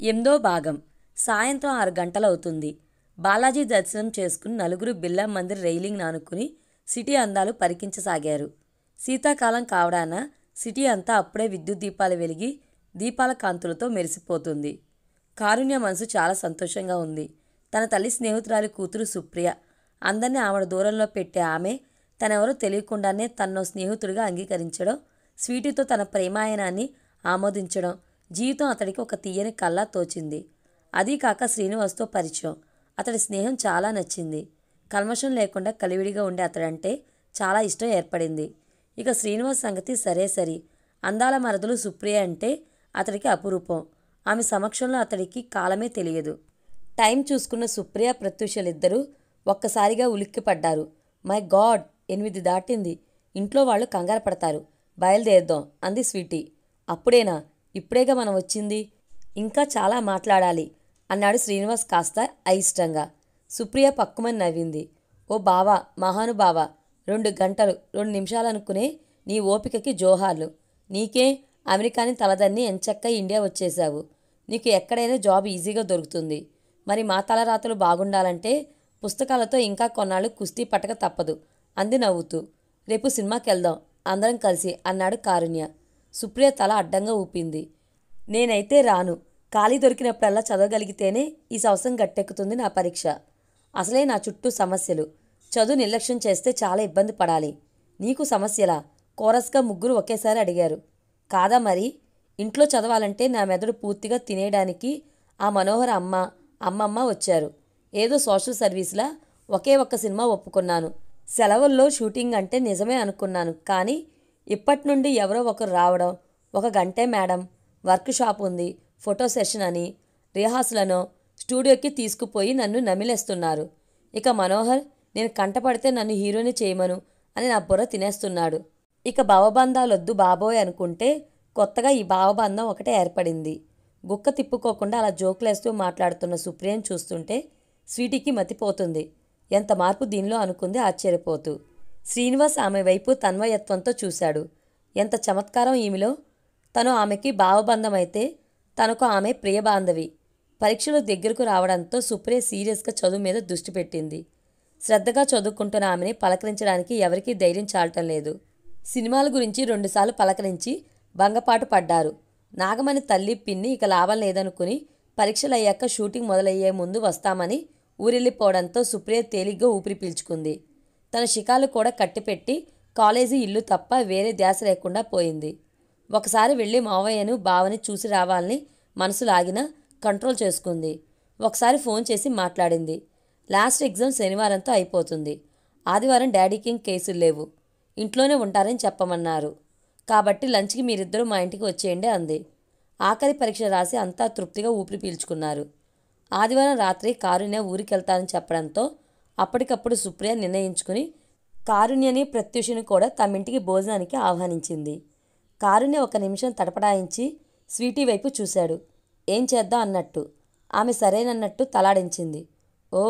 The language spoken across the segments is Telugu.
ఎనిమిదో భాగం. సాయంత్రం 6 గంటలవుతుంది. బాలాజీ దర్శనం చేసుకుని నలుగురు బిర్లా మందిర్ రైలింగ్ ఆనుకుని సిటీ అందాలు పరికించసాగారు. శీతాకాలం కావడాన సిటీ అంతా అప్పుడే విద్యుత్ దీపాలు వెలిగి దీపాల కాంతులతో మెరిసిపోతుంది. కారుణ్య మనసు చాలా సంతోషంగా ఉంది. తన తల్లి స్నేహితురాలి కూతురు సుప్రియ. అందరినీ ఆవిడ దూరంలో పెట్టే ఆమె తనెవరో తెలియకుండానే తనో స్నేహితుడిగా అంగీకరించడం, స్వీటీతో తన ప్రేమాయణాన్ని ఆమోదించడం జీవితం అతడికి ఒక తీయని కల్లా తోచింది. అదీ కాక శ్రీనివాస్తో పరిచయం. అతడి స్నేహం చాలా నచ్చింది. కల్మషం లేకుండా కలివిడిగా ఉండే అతడంటే చాలా ఇష్టం ఏర్పడింది. ఇక శ్రీనివాస్ సంగతి సరే సరి. అందాల మరదలు సుప్రియ అంటే అతడికి అపురూపం. ఆమె సమక్షంలో అతడికి కాలమే తెలియదు. టైం చూసుకున్న సుప్రియ ప్రత్యూషలిద్దరూ ఒక్కసారిగా ఉలిక్కిపడ్డారు. మై గాడ్, 8 దాటింది. ఇంట్లో వాళ్ళు కంగారు పడతారు. బయలుదేరుదాం అంది స్వీటీ. అప్పుడేనా? ఇప్పుడేగా మనం వచ్చింది. ఇంకా చాలా మాట్లాడాలి అన్నాడు శ్రీనివాస్ కాస్త అయిష్టంగా. సుప్రియ పక్కుమని నవ్వింది. ఓ బావా, మహానుబావా, 2 గంటలు 2 నిమిషాలనుకునే నీ ఓపికకి జోహార్లు. నీకే అమెరికాని తలదన్ని ఎంచక్క ఇండియా వచ్చేశావు. నీకు ఎక్కడైనా జాబ్ ఈజీగా దొరుకుతుంది. మరి మా తలరాతలు బాగుండాలంటే పుస్తకాలతో ఇంకా కొన్నాళ్ళు కుస్తీ పట్టక తప్పదు అంది నవ్వుతూ. రేపు సినిమాకి వెళ్దాం అందరం కలిసి అన్నాడు కారుణ్య. సుప్రియ తల అడ్డంగా ఊపింది. నేనైతే రాను. ఖాళీ దొరికినప్పుడల్లా చదవగలిగితేనే ఈ సంవత్సరం గట్టెక్కుతుంది నా పరీక్ష. అసలే నా చుట్టూ సమస్యలు. చదువు నిర్లక్ష్యం చేస్తే చాలా ఇబ్బంది పడాలి. నీకు సమస్యలా? కోరస్గా ముగ్గురు ఒకేసారి అడిగారు. కాదా మరి? ఇంట్లో చదవాలంటే నా మెదడు పూర్తిగా తినేయడానికి ఆ మనోహర్ అమ్మమ్మ వచ్చారు. ఏదో సోషల్ సర్వీస్లా ఒకే ఒక్క సినిమా ఒప్పుకున్నాను. సెలవుల్లో షూటింగ్ అంటే నిజమే అనుకున్నాను. కానీ ఇప్పటి నుండి ఎవరో ఒకరు రావడం, 1 గంటే మేడం, వర్క్ షాప్ ఉంది, ఫోటో సెషన్ అని, రిహార్సలనో స్టూడియోకి తీసుకుపోయి నన్ను నమిలేస్తున్నారు. ఇక మనోహర్ నేను కంటపడితే నన్ను హీరోని చేయమను అని నా బుర్ర తినేస్తున్నాడు. ఇక భావబంధాలొద్దు బాబోయ్ అనుకుంటే కొత్తగా ఈ భావబంధం ఒకటే ఏర్పడింది. గుక్క తిప్పుకోకుండా అలా జోకులేస్తూ మాట్లాడుతున్న సుప్రియను చూస్తుంటే స్వీటీకి మతిపోతుంది. ఎంత మార్పు దీనిలో అనుకుంది ఆశ్చర్యపోతూ. శ్రీనివాస్ ఆమె వైపు తన్మయత్వంతో చూశాడు. ఎంత చమత్కారం ఈమెలో! తను ఆమెకి భావబంధమైతే తనకు ఆమె ప్రియబాంధవి. పరీక్షలు దగ్గరకు రావడంతో సుప్రియ సీరియస్గా చదువు మీద దృష్టి పెట్టింది. శ్రద్ధగా చదువుకుంటున్న ఆమెని పలకరించడానికి ఎవరికీ ధైర్యం చాలటం లేదు. సినిమాల గురించి 2 సార్లు పలకరించి భంగపాటు పడ్డారు. నాగమణి తల్లి పిన్ని ఇక లాభం లేదనుకుని పరీక్షలయ్యాక షూటింగ్ మొదలయ్యే ముందు వస్తామని ఊరెళ్ళిపోవడంతో సుప్రియ తేలిగ్గా ఊపిరి పీల్చుకుంది. తన షికాలు కూడా కట్టిపెట్టి కాలేజీ ఇల్లు తప్ప వేరే ధ్యాస లేకుండా పోయింది. ఒకసారి వెళ్ళి మావయ్యను బావని చూసి రావాలని మనసు లాగినా కంట్రోల్ చేసుకుంది. ఒకసారి ఫోన్ చేసి మాట్లాడింది. లాస్ట్ ఎగ్జామ్ శనివారంతో అయిపోతుంది. ఆదివారం డాడీకి కేసులు లేవు. ఇంట్లోనే ఉంటారని చెప్పమన్నారు. కాబట్టి లంచ్కి మీరిద్దరూ మా ఇంటికి వచ్చేయండి అంది. ఆఖరి పరీక్ష రాసి అంతా తృప్తిగా ఊపిరి పీల్చుకున్నారు. ఆదివారం రాత్రి కారుణ్య ఊరికెళ్తానని చెప్పడంతో అప్పటికప్పుడు సుప్రియ నిర్ణయించుకుని కారుణ్యని ప్రత్యూషని కూడా తమింటికి భోజనానికి ఆహ్వానించింది. కారుణ్య 1 నిమిషం తటపడాయించి స్వీటీ వైపు చూశాడు. ఏం చేద్దాం అన్నట్టు. ఆమె సరేనన్నట్టు తలాడించింది. ఓ,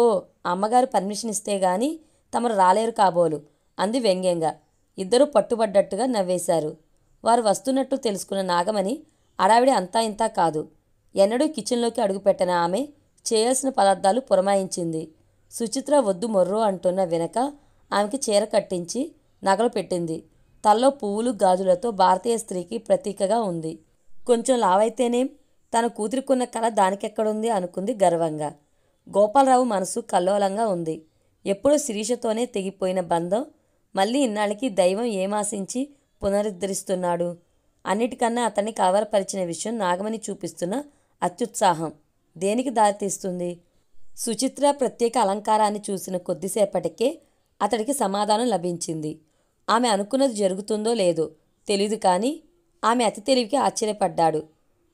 అమ్మగారు పర్మిషన్ ఇస్తే గాని తమరు రాలేరు కాబోలు అంది వ్యంగ్యంగా. ఇద్దరూ పట్టుబడ్డట్టుగా నవ్వేశారు. వారు వస్తున్నట్టు తెలుసుకున్న నాగమణి అడావిడి అంతా ఇంతా కాదు. ఎన్నడూ కిచెన్లోకి అడుగుపెట్టిన ఆమె చేయాల్సిన పదార్థాలు పురమాయించింది. సుచిత్ర వద్దు మొర్రో అంటున్న వెనక ఆమెకి చీర కట్టించి నగలు పెట్టింది. తల్లో పువ్వులు గాజులతో భారతీయ స్త్రీకి ప్రతీకగా ఉంది. కొంచెం లావైతేనేం, తన కూతురికున్న కళ దానికెక్కడుంది అనుకుంది గర్వంగా. గోపాలరావు మనసు కల్లోలంగా ఉంది. ఎప్పుడూ శిరీషతోనే తెగిపోయిన బంధం మళ్ళీ ఇన్నాళ్ళకి దైవం ఏమాశించి పునరుద్ధరిస్తున్నాడు. అన్నిటికన్నా అతన్ని కలవరపరిచిన విషయం నాగమణి చూపిస్తున్న అత్యుత్సాహం దేనికి దారితీస్తుంది? సుచిత్ర ప్రత్యేక అలంకారాన్ని చూసిన కొద్దిసేపటికే అతడికి సమాధానం లభించింది. ఆమె అనుకున్నది జరుగుతుందో లేదో తెలీదు, కానీ ఆమె అతి తెలివికి ఆశ్చర్యపడ్డాడు.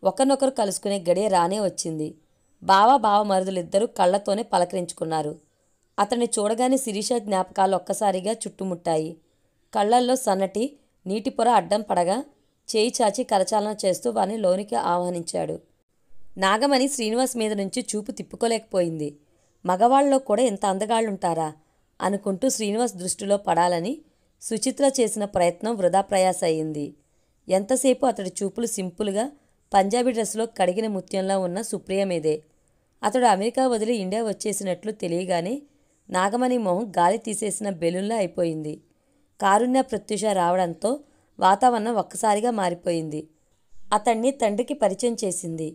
ఒకరినొకరు కలుసుకునే గడియ రానే వచ్చింది. బావ మరుదులిద్దరూ కళ్లతోనే పలకరించుకున్నారు. అతన్ని చూడగానే శిరీష జ్ఞాపకాలు ఒక్కసారిగా చుట్టుముట్టాయి. కళ్లల్లో సన్నటి నీటి పొర అడ్డం పడగా చేయి చాచి కరచాలన చేస్తూ వారిని లోనికి ఆహ్వానించాడు. నాగమణి శ్రీనివాస్ మీద నుంచి చూపు తిప్పుకోలేకపోయింది. మగవాళ్ళలో కూడా ఎంత అందగాళ్లుంటారా అనుకుంటూ శ్రీనివాస్ దృష్టిలో పడాలని సుచిత్ర చేసిన ప్రయత్నం వృధా ప్రయాస అయింది. ఎంతసేపు అతడి చూపులు సింపుల్గా పంజాబీ డ్రెస్లో కడిగిన ముత్యంలా ఉన్న సుప్రియ మీదే. అతడు అమెరికా వదిలి ఇండియా వచ్చేసినట్లు తెలియగానే నాగమణి మొహం గాలి తీసేసిన బెలూన్లా అయిపోయింది. కారుణ్య ప్రత్యూష రావడంతో వాతావరణం ఒక్కసారిగా మారిపోయింది. అతన్ని తండ్రికి పరిచయం చేసింది.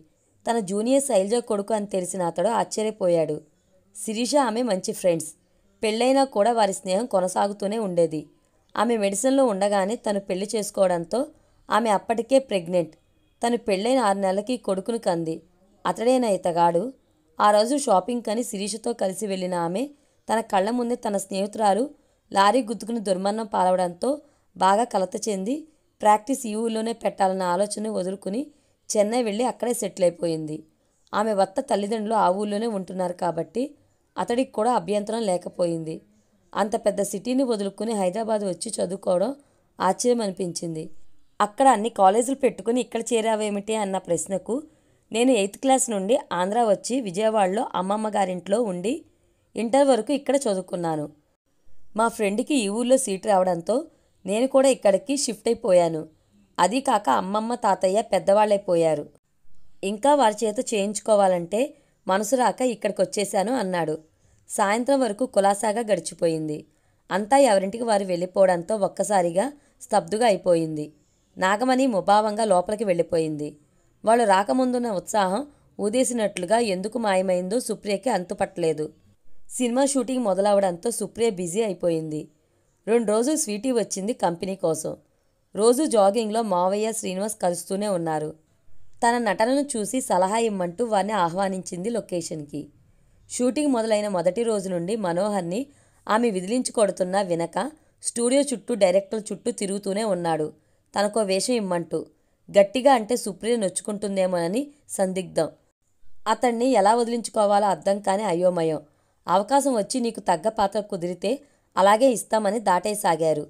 తన జూనియర్ శైలజ కొడుకు అని తెలిసిన అతడు ఆశ్చర్యపోయాడు. శిరీష ఆమె మంచి ఫ్రెండ్స్. పెళ్ళైనా కూడా వారి స్నేహం కొనసాగుతూనే ఉండేది. ఆమె మెడిసిన్లో ఉండగానే తను పెళ్లి చేసుకోవడంతో ఆమె అప్పటికే ప్రెగ్నెంట్. తను పెళ్ళైన 6 నెలలకి కొడుకును కంది. అతడేనా ఇతగాడు? ఆ రోజు షాపింగ్ కని శిరీషతో కలిసి వెళ్ళిన ఆమె తన కళ్ల ముందే తన స్నేహితురాలు లారీ గుద్దుకుని దుర్మరణం పాలవడంతో బాగా కలత చెంది ప్రాక్టీస్ ఈ ఊళ్ళోనే పెట్టాలన్న ఆలోచన వదులుకుని చెన్నై వెళ్ళి అక్కడే సెటిల్ అయిపోయింది. ఆమె భర్త తల్లిదండ్రులు ఆ ఊళ్ళోనే ఉంటున్నారు కాబట్టి అతడికి కూడా అభ్యంతరం లేకపోయింది. అంత పెద్ద సిటీని వదులుకుని హైదరాబాద్ వచ్చి చదువుకోవడం ఆశ్చర్యం అనిపించింది. అక్కడ అన్ని కాలేజీలు పెట్టుకుని ఇక్కడ చేరావేమిటి అన్న ప్రశ్నకు నేను 8th క్లాస్ నుండి ఆంధ్ర వచ్చి విజయవాడలో అమ్మమ్మ గారింట్లో ఉండి ఇంటర్ వరకు ఇక్కడ చదువుకున్నాను. మా ఫ్రెండ్కి ఈ ఊళ్ళో సీటు రావడంతో నేను కూడా ఇక్కడికి షిఫ్ట్ అయిపోయాను. అదీ కాక అమ్మమ్మ తాతయ్య పెద్దవాళ్ళైపోయారు. ఇంకా వారి చేత చేయించుకోవాలంటే మనసు రాక ఇక్కడికి వచ్చేశాను అన్నాడు. సాయంత్రం వరకు కులాసాగా గడిచిపోయింది. అంతా ఎవరింటికి వారు వెళ్ళిపోవడంతో ఒక్కసారిగా స్తబ్దుగా అయిపోయింది. నాగమణి ముభావంగా లోపలికి వెళ్ళిపోయింది. వాళ్ళు రాకముందున్న ఉత్సాహం ఊదేసినట్లుగా ఎందుకు మాయమైందో సుప్రియకి అంతుపట్టలేదు. సినిమా షూటింగ్ మొదలవడంతో సుప్రియ బిజీ అయిపోయింది. 2 రోజులు స్వీటీ వచ్చింది కంపెనీ కోసం. రోజు జాగింగ్లో మావయ్య శ్రీనివాస్ కలుస్తూనే ఉన్నారు. తన నటనను చూసి సలహా ఇమ్మంటూ వారిని ఆహ్వానించింది లొకేషన్కి. షూటింగ్ మొదలైన మొదటి రోజు నుండి మనోహర్ని ఆమె విదిలించుకొడుతున్నా వినక స్టూడియో చుట్టూ డైరెక్టర్ చుట్టూ తిరుగుతూనే ఉన్నాడు తనకో వేషం ఇమ్మంటూ. గట్టిగా అంటే సుప్రియ నొచ్చుకుంటుందేమోనని సందిగ్ధం. అతన్ని ఎలా వదిలించుకోవాలో అర్థం కాని అయోమయం. అవకాశం వచ్చి నీకు తగ్గ పాత్ర కుదిరితే అలాగే ఇస్తామని దాటేసాగారు.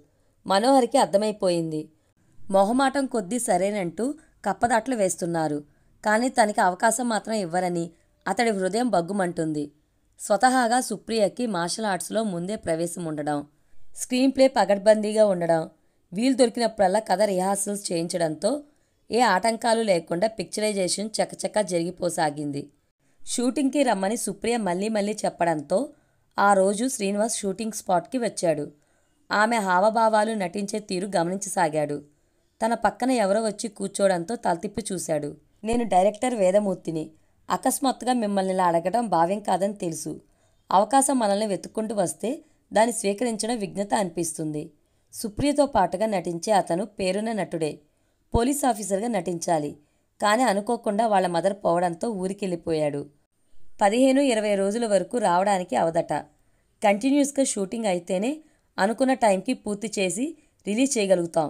మనోహర్కి అర్థమైపోయింది. మొహమాటం కొద్దీ సరేనంటూ కప్పదాట్లు వేస్తున్నారు. కానీ తనకి అవకాశం మాత్రం ఇవ్వరని అతడి హృదయం బగ్గుమంటుంది. స్వతహాగా సుప్రియకి మార్షల్ ఆర్ట్స్లో ముందే ప్రవేశం ఉండడం, స్క్రీన్ ప్లే పగడ్బందీగా ఉండడం, వీలు దొరికినప్పుడల్లా కథ రిహార్సల్స్ చేయించడంతో ఏ ఆటంకాలు లేకుండా పిక్చరైజేషన్ చకచకా జరిగిపోసాగింది. షూటింగ్కి రమ్మని సుప్రియ మళ్ళీ మళ్ళీ చెప్పడంతో ఆ రోజు శ్రీనివాస్ షూటింగ్ స్పాట్కి వచ్చాడు. ఆమె హావభావాలు నటించే తీరు గమనించసాగాడు. తన పక్కన ఎవరో వచ్చి కూర్చోవడంతో తలతిప్పి చూశాడు. నేను డైరెక్టర్ వేదమూర్తిని. అకస్మాత్తుగా మిమ్మల్ని ఇలా అడగడం భావ్యం కాదని తెలుసు. అవకాశం మనల్ని వెతుక్కుంటూ వస్తే దాన్ని స్వీకరించడం విఘ్నత అనిపిస్తుంది. సుప్రియతో పాటుగా నటించే అతను పేరున్న నటుడే. పోలీస్ ఆఫీసర్గా నటించాలి. కానీ అనుకోకుండా వాళ్ళ మదర్ పోవడంతో ఊరికెళ్ళిపోయాడు. 15-20 రోజుల వరకు రావడానికి అవదట. కంటిన్యూస్గా షూటింగ్ అయితేనే అనుకున్న టైంకి పూర్తి చేసి రిలీజ్ చేయగలుగుతాం.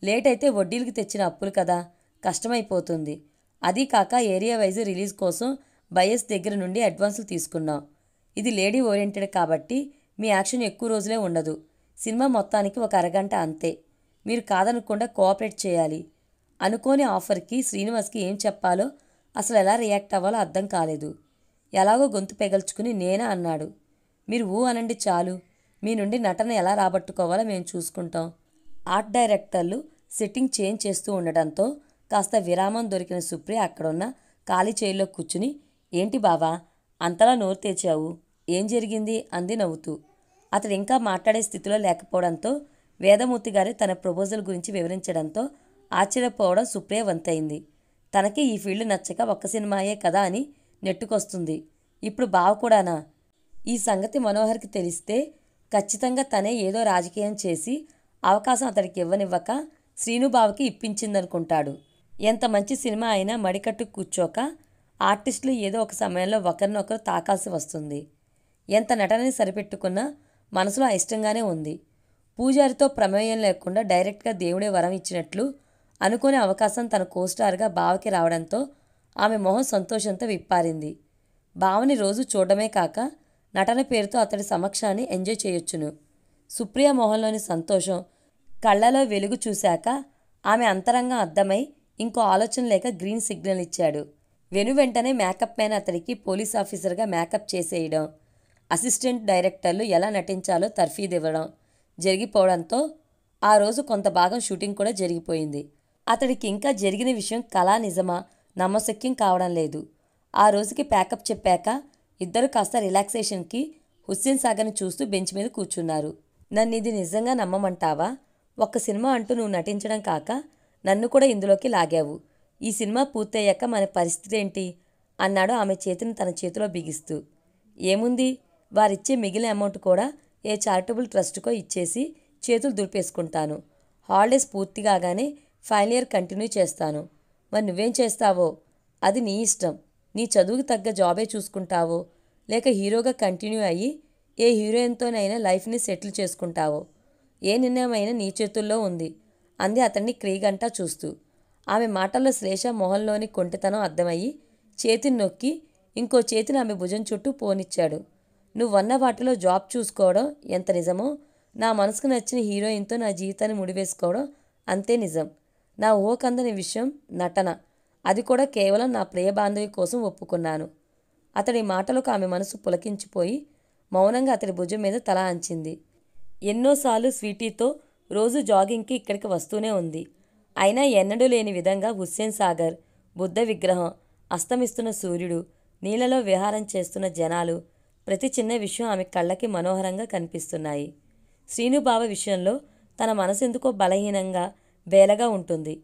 లేట్ అయితే వడ్డీలకి తెచ్చిన అప్పులు కదా, కష్టమైపోతుంది. అదీ కాక ఏరియా వైజ్ రిలీజ్ కోసం బయర్స్ దగ్గర నుండి అడ్వాన్సులు తీసుకున్నాం. ఇది లేడీ ఓరియంటెడ్ కాబట్టి మీ యాక్షన్ ఎక్కువ రోజులే ఉండదు. సినిమా మొత్తానికి ఒక అరగంట అంతే. మీరు కాదనకుండా కోఆపరేట్ చేయాలి. అనుకోని ఆఫర్కి శ్రీనివాస్కి ఏం చెప్పాలో అసలు ఎలా రియాక్ట్ అవ్వాలో అర్థం కాలేదు. ఎలాగో గొంతు పెగల్చుకుని నేనా అన్నాడు. మీరు ఊ అనండి చాలు. మీ నుండి నటన ఎలా రాబట్టుకోవాలో మేము చూసుకుంటాం. ఆర్ట్ డైరెక్టర్లు సెట్టింగ్ చేంజ్ చేస్తూ ఉండడంతో కాస్త విరామం దొరికిన సుప్రియ అక్కడున్న ఖాళీ చైర్లో కూర్చుని ఏంటి బావా అంతలా నోరు తెచ్చావు, ఏం జరిగింది అంది నవ్వుతూ. అతడు ఇంకా మాట్లాడే స్థితిలో లేకపోవడంతో వేదమూర్తి గారి తన ప్రపోజల్ గురించి వివరించడంతో ఆశ్చర్యపోవడం సుప్రియ వంతైంది. తనకి ఈ ఫీల్డ్ నచ్చక ఒక్క సినిమాయే కదా అని నెట్టుకొస్తుంది. ఇప్పుడు బావ కూడానా? ఈ సంగతి మనోహర్కి తెలిస్తే ఖచ్చితంగా తనే ఏదో రాజకీయం చేసి అవకాశం అతడికి ఇవ్వనివ్వక శ్రీనుబావకి ఇప్పించిందనుకుంటాడు. ఎంత మంచి సినిమా అయినా మడికట్టు కూర్చోక ఆర్టిస్టులు ఏదో ఒక సమయంలో ఒకరినొకరు తాకాల్సి వస్తుంది. ఎంత నటనని సరిపెట్టుకున్నా మనసులో ఇష్టంగానే ఉంది. పూజారితో ప్రమేయం లేకుండా డైరెక్ట్గా దేవుడే వరం ఇచ్చినట్లు అనుకునే అవకాశం తన కోస్టార్గా బావకి రావడంతో ఆమె మొహం సంతోషంతో విప్పారింది. బావని రోజు చూడడమే కాక నటన పేరుతో అతడి సమక్షాన్ని ఎంజాయ్ చేయొచ్చును. సుప్రియ మొహంలోని సంతోషం, కళ్ళలో వెలుగు చూశాక ఆమె అంతరంగం అర్థమై ఇంకో ఆలోచన లేక గ్రీన్ సిగ్నల్ ఇచ్చాడు. వెంటనే మేకప్ మ్యాన్ అతడికి పోలీస్ ఆఫీసర్గా మేకప్ చేసేయడం, అసిస్టెంట్ డైరెక్టర్లు ఎలా నటించాలో తర్ఫీదివ్వడం జరిగిపోవడంతో ఆ రోజు కొంత భాగం షూటింగ్ కూడా జరిగిపోయింది. అతడికి ఇంకా జరిగిన విషయం కళా నిజమా నమ్మశక్యం కావడం లేదు. ఆ రోజుకి ప్యాకప్ చెప్పాక ఇద్దరు కాస్త రిలాక్సేషన్కి హుస్సేన్ సాగర్ని చూస్తూ బెంచ్ మీద కూర్చున్నారు. నన్ను ఇది నిజంగా నమ్మమంటావా? ఒక్క సినిమా అంటూ నువ్వు నటించడం కాక నన్ను కూడా ఇందులోకి లాగావు. ఈ సినిమా పూర్తయ్యాక మన పరిస్థితి ఏంటి అన్నాడు ఆమె చేతిని తన చేతిలో బిగిస్తూ. ఏముంది, వారిచ్చే మిగిలిన అమౌంట్ కూడా ఏ చారిటబుల్ ట్రస్ట్కో ఇచ్చేసి చేతులు దులిపేసుకుంటాను. హాలిడేస్ పూర్తి కాగానే ఫైనల్ ఇయర్ కంటిన్యూ చేస్తాను. మరి నువ్వేం చేస్తావో అది నీ ఇష్టం. నీ చదువుకు తగ్గ జాబే చూసుకుంటావో లేక హీరోగా కంటిన్యూ అయ్యి ఏ హీరోయిన్తోనైనా లైఫ్ని సెటిల్ చేసుకుంటావో ఏ నిర్ణయం అయినా నీ చేతుల్లో ఉంది అంది అతన్ని క్రీగంటా చూస్తూ. ఆమె మాటల్లో శ్లేష మొహంలోని కొంటితనం అర్థమయ్యి చేతిని నొక్కి ఇంకో చేతిని ఆమె భుజం చుట్టూ పోనిచ్చాడు. నువ్వన్న వాటిలో జాబ్ చూసుకోవడం ఎంత నిజమో నా మనసుకు నచ్చిన హీరోయిన్తో నా జీవితాన్ని ముడివేసుకోవడం అంతే నిజం. నా ఊహకందని విషయం నటన. అది కూడా కేవలం నా ప్రియ బాంధవి కోసం ఒప్పుకున్నాను. అతడి మాటలకు ఆమె మనసు పులకించిపోయి మౌనంగా అతడి భుజం మీద తల అంచింది. ఎన్నోసార్లు స్వీటీతో రోజు జాగింగ్కి ఇక్కడికి వస్తూనే ఉంది. అయినా ఎన్నడూ లేని విధంగా హుస్సేన్ సాగర్, బుద్ధ విగ్రహం, అస్తమిస్తున్న సూర్యుడు, నీళ్ళలో విహారం చేస్తున్న జనాలు, ప్రతి చిన్న విషయం ఆమె కళ్ళకి మనోహరంగా కనిపిస్తున్నాయి. శ్రీనుబావ విషయంలో తన మనసు ఎందుకో బలహీనంగా బేలగా ఉంటుంది.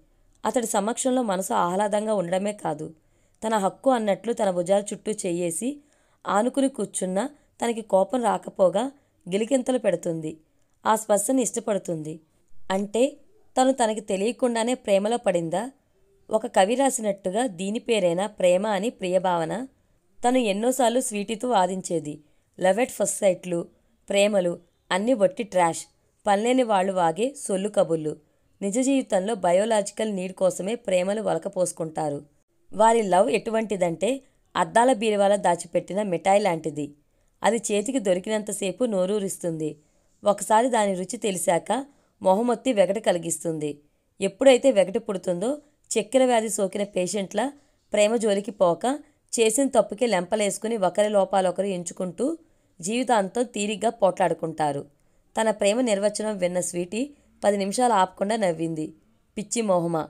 అతడి సమక్షంలో మనసు ఆహ్లాదంగా ఉండడమే కాదు, తన హక్కు అన్నట్లు తన భుజాల చుట్టూ చెయ్యేసి ఆనుకుని కూర్చున్నా తనకి కోపం రాకపోగా గిలికింతలు పెడుతుంది. ఆ స్పర్శని ఇష్టపడుతుంది. అంటే తను తనకి తెలియకుండానే ప్రేమలో పడిందా? ఒక కవి రాసినట్టుగా దీని పేరైనా ప్రేమ అని ప్రియభావన. తను ఎన్నోసార్లు స్వీటీతో వాదించేది. లవ్ ఎట్ ఫస్ట్ సైట్లు, ప్రేమలు అన్నీ వట్టి ట్రాష్, పనిలేని వాళ్ళు వాగే సొల్లు కబుర్లు. నిజ జీవితంలో బయోలాజికల్ నీడ్ కోసమే ప్రేమలు వలకపోసుకుంటారు. వారి లవ్ ఎటువంటిదంటే అద్దాల బీరువాల దాచిపెట్టిన మిఠాయి లాంటిది. అది చేతికి దొరికినంతసేపు నోరూరిస్తుంది. ఒకసారి దాని రుచి తెలిసాక మొహమొత్తి వెగట కలిగిస్తుంది. ఎప్పుడైతే వెగట పుడుతుందో చక్కెర వ్యాధి సోకిన పేషెంట్ల ప్రేమ జోలికి పోక చేసిన తప్పుకి లెంపలేసుకుని ఒకరి లోపాలొకరు ఎంచుకుంటూ జీవితాంతం తీరిగ్గా పోట్లాడుకుంటారు. తన ప్రేమ నిర్వచనం విన్న స్వీటీ 10 నిమిషాలు ఆపకుండా నవ్వింది. పిచ్చి మొహమా,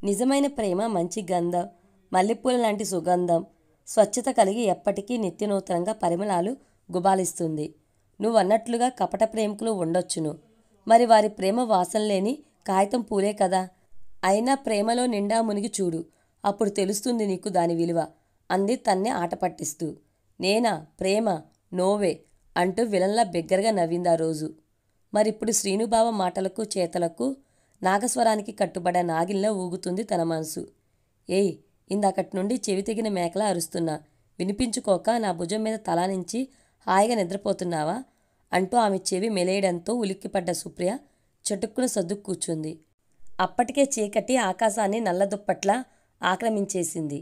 నిజమైన ప్రేమ మంచి గంధం, మల్లెపూల లాంటి సుగంధం, స్వచ్ఛత కలిగి ఎప్పటికీ నిత్యనూతనంగా పరిమళాలు గుబాలిస్తుంది. నువ్వన్నట్లుగా కపట ప్రేమికులు ఉండొచ్చును. మరి వారి ప్రేమ వాసన లేని కాగితం పూలే కదా. అయినా ప్రేమలో నిండా మునిగి చూడు, అప్పుడు తెలుస్తుంది నీకు దాని విలువ అంది తన్నే ఆట పట్టిస్తూ. నేనా ప్రేమ? నోవే అంటూ విలన్లా బిగ్గరగా నవ్వింది ఆ రోజు. మరిప్పుడు శ్రీనుబావ మాటలకు చేతలకు నాగస్వరానికి కట్టుబడ నాగిల్లా ఊగుతుంది తన మనసు. ఏయ్, ఇందాకటి నుండి చెవి తెగిన మేకలా అరుస్తున్నా, వినిపించుకోక నా భుజం మీద తలానించి హాయిగా నిద్రపోతున్నావా అంటూ ఆమె చెవి మెలేయడంతో ఉలిక్కిపడ్డ సుప్రియ చటుక్కున సర్దు కూర్చుంది. అప్పటికే చీకటి ఆకాశాన్ని నల్లదుప్పట్లా ఆక్రమించేసింది.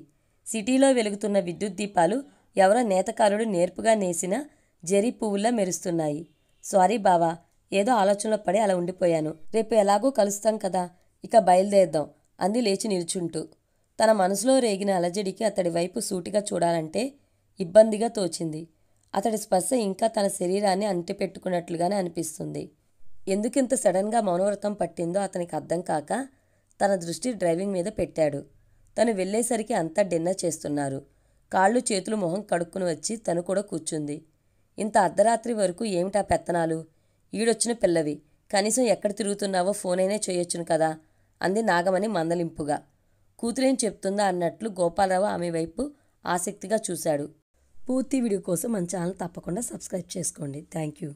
సిటీలో వెలుగుతున్న విద్యుత్ దీపాలు ఎవరో నేతకారుడు నేర్పుగా నేసిన జరీ పువ్వుల్లా మెరుస్తున్నాయి. సారీ బావా, ఏదో ఆలోచనలో పడి అలా ఉండిపోయాను. రేపు ఎలాగో కలుస్తాం కదా, ఇక బయలుదేరదాం అంది లేచి నిల్చుంటూ. తన మనసులో రేగిన అలజడికి అతడి వైపు సూటిగా చూడాలంటే ఇబ్బందిగా తోచింది. అతడి స్పర్శ ఇంకా తన శరీరాన్ని అంటిపెట్టుకున్నట్లుగానే అనిపిస్తుంది. ఎందుకింత సడన్గా మౌనవ్రతం పట్టిందో అతనికి అర్థం కాక తన దృష్టి డ్రైవింగ్ మీద పెట్టాడు. తను వెళ్ళేసరికి అంతా డిన్నర్ చేస్తున్నారు. కాళ్ళు చేతులు మొహం కడుక్కుని వచ్చి తను కూడా కూర్చుంది. ఇంత అర్ధరాత్రి వరకు ఏమిటా పెత్తనాలు? ఈడొచ్చిన పిల్లవి, కనీసం ఎక్కడ తిరుగుతున్నావో ఫోన్ అయినా చేయొచ్చును కదా అంది నాగమణి మందలింపుగా. కూతురేం చెప్తుందా అన్నట్లు గోపాలరావు ఆమె వైపు ఆసక్తిగా చూశాడు. పూర్తి వీడియో కోసం మన ఛానల్ తప్పకుండా సబ్స్క్రైబ్ చేసుకోండి. Thank you.